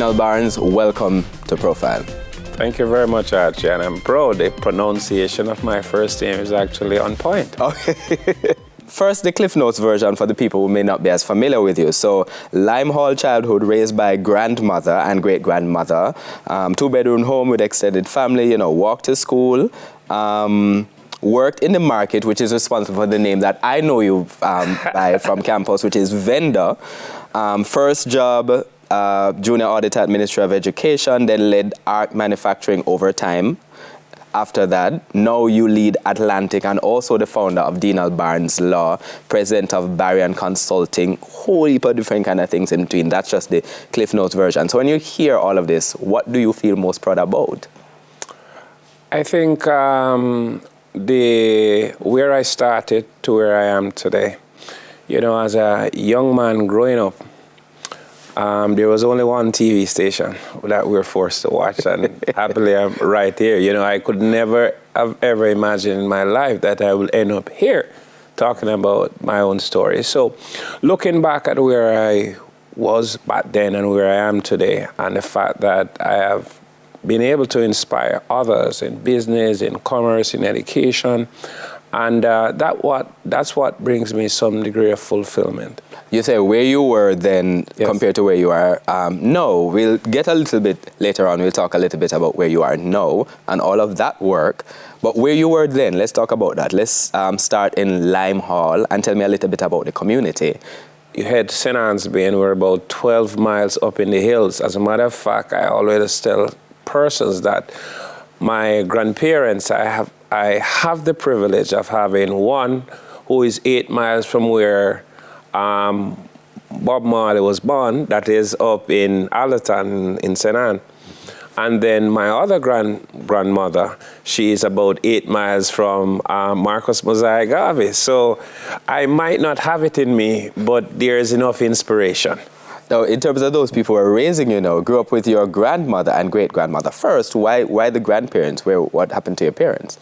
Deanall Barnes, welcome to Profile. Thank you very much, Archie, and I'm proud. The pronunciation of my first name is actually on point. Okay. First, the Cliff Notes version for the people who may not be as familiar with you. So, Lime Hall childhood raised by grandmother and great-grandmother, two-bedroom home with extended family, walked to school, worked in the market, which is responsible for the name that I know you by from campus, which is vendor. First job, junior auditor at Ministry of Education, then led art manufacturing over time. After that, now you lead Atlantic and also the founder of Deanall Barnes Law, president of Barry & Consulting, whole heap of different kind of things in between. That's just the Cliff Notes version. So when you hear all of this, what do you feel most proud about? I think where I started to where I am today, as a young man growing up, there was only one TV station that we were forced to watch, and happily I'm right here. I could never have ever imagined in my life that I would end up here talking about my own story. So looking back at where I was back then and where I am today, and the fact that I have been able to inspire others in business, in commerce, in education, and that's what brings me some degree of fulfillment. You say where you were then compared to where you are now. We'll get a little bit later on. We'll talk a little bit about where you are now and all of that work. But where you were then, let's talk about that. Let's start in Lime Hall and tell me a little bit about the community. You head to St. Anne's Bay and we're about 12 miles up in the hills. As a matter of fact, I always tell persons that my grandparents, I have the privilege of having one who is 8 miles from where Bob Marley was born, that is up in Allerton in St. Anne. And then my other grandmother, she is about 8 miles from Marcus Mosiah Garvey. So I might not have it in me, but there is enough inspiration. Now, in terms of those people who are raising you, grew up with your grandmother and great-grandmother. First, why the grandparents? What happened to your parents?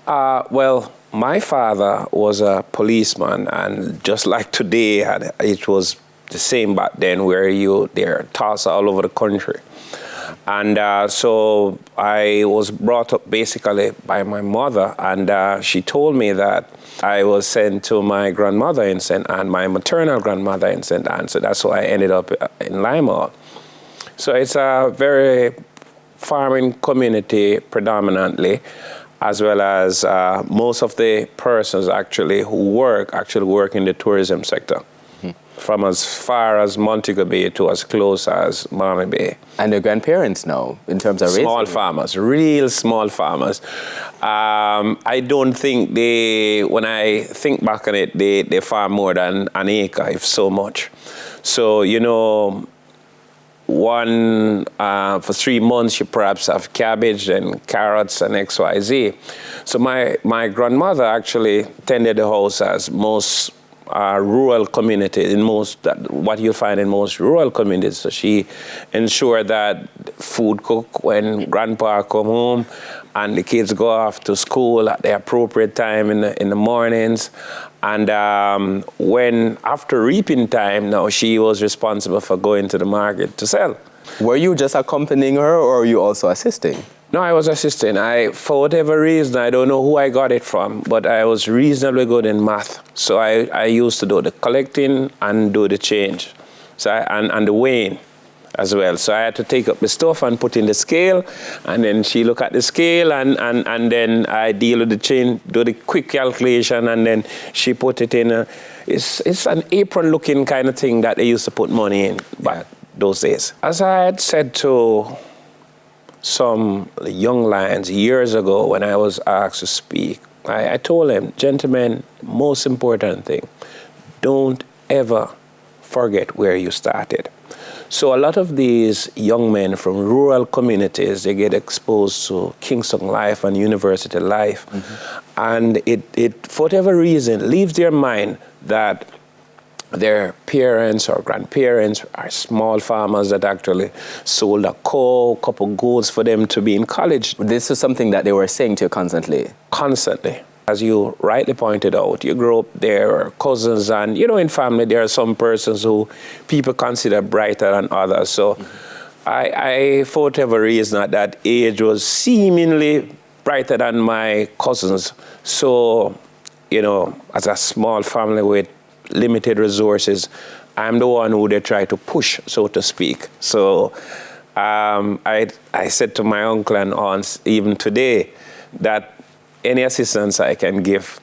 Well, my father was a policeman, and just like today, it was the same back then, where they're tossed all over the country. And so I was brought up basically by my mother, and she told me that I was sent to my grandmother in St. Anne, my maternal grandmother in St. Anne. So that's why I ended up in Lime Hall. So it's a very farming community predominantly, as well as most of the persons who work in the tourism sector, from as far as Montego Bay to as close as Miami Bay. And your grandparents now, in terms of small farmers, real small farmers. I don't think when I think back on it, they farm more than an acre, if so much. So, for 3 months, you perhaps have cabbage and carrots and XYZ. So my grandmother actually tended the house as most rural community, what you'll find in most rural communities. So she ensured that food cook when grandpa come home and the kids go off to school at the appropriate time in the mornings. And when after reaping time, now she was responsible for going to the market to sell. Were you just accompanying her, or were you also assisting? No, I was assisting. For whatever reason, I don't know who I got it from, but I was reasonably good in math. So I used to do the collecting and do the change, and the weighing as well. So I had to take up the stuff and put in the scale, and then she look at the scale, and then I deal with the chain, do the quick calculation, and then she put it in. It's an apron-looking kind of thing that they used to put money in back those days. As I had said to some young lions years ago when I was asked to speak, I told them, gentlemen, most important thing, don't ever forget where you started. So a lot of these young men from rural communities, they get exposed to Kingston life and university life, and it, for whatever reason, leaves their mind that their parents or grandparents are small farmers that actually sold a cow, couple goats for them to be in college. This is something that they were saying to you constantly? Constantly. As you rightly pointed out, you grow up there, or cousins, and in family there are some persons who people consider brighter than others. So I, for whatever reason, at that age was seemingly brighter than my cousins. So, you know, as a small family with limited resources, I'm the one who they try to push, so to speak. So I said to my uncle and aunts, even today, that any assistance I can give,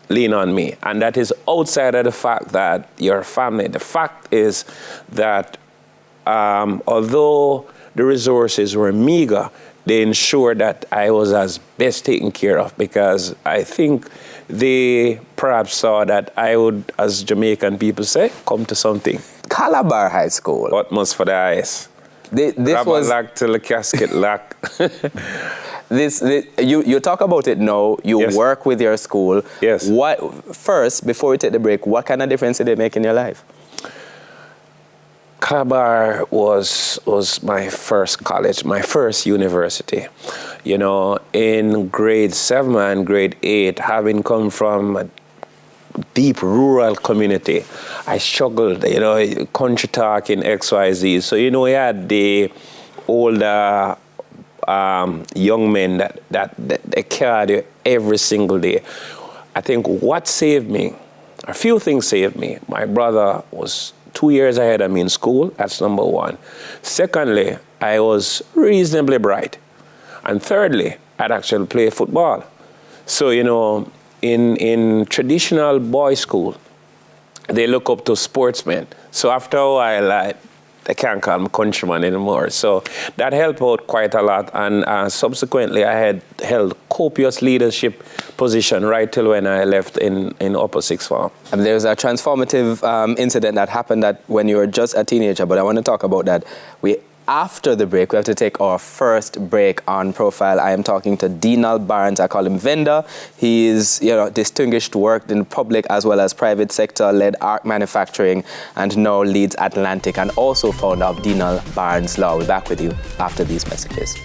lean on me. And that is outside of the fact that your family. The fact is that although the resources were meager, they ensured that I was as best taken care of, because I think they perhaps saw that I would, as Jamaican people say, come to something. Calabar High School. What must for the eyes? This was lock till the casket lock. You talk about it now. You Yes. work with your school. Yes. First, before we take the break, what kind of difference did it make in your life? Calabar was my first college, my first university. You know, in grade 7 and grade 8, having come from a deep rural community, I struggled, you know, country talk in XYZ. So, you know, we had the older young men that they carried you every single day. I think what saved me, a few things saved me. My brother was 2 years ahead of me in school. That's number one. Secondly, I was reasonably bright. And thirdly, I'd actually play football. So, you know, in traditional boys' school, they look up to sportsmen. So after a while, they can't call me countryman anymore. So that helped out quite a lot. And subsequently, I had held copious leadership position right till when I left in upper sixth form. And there's a transformative incident that happened that when you were just a teenager, but I want to talk about that. After the break, we have to take our first break on Profile. I am talking to Deanall Barnes. I call him Vendor. He is, you know, distinguished, worked in public as well as private sector, led ARC Manufacturing, and now leads Atlantic, and also founder of Deanall Barnes Law. We're back with you after these messages.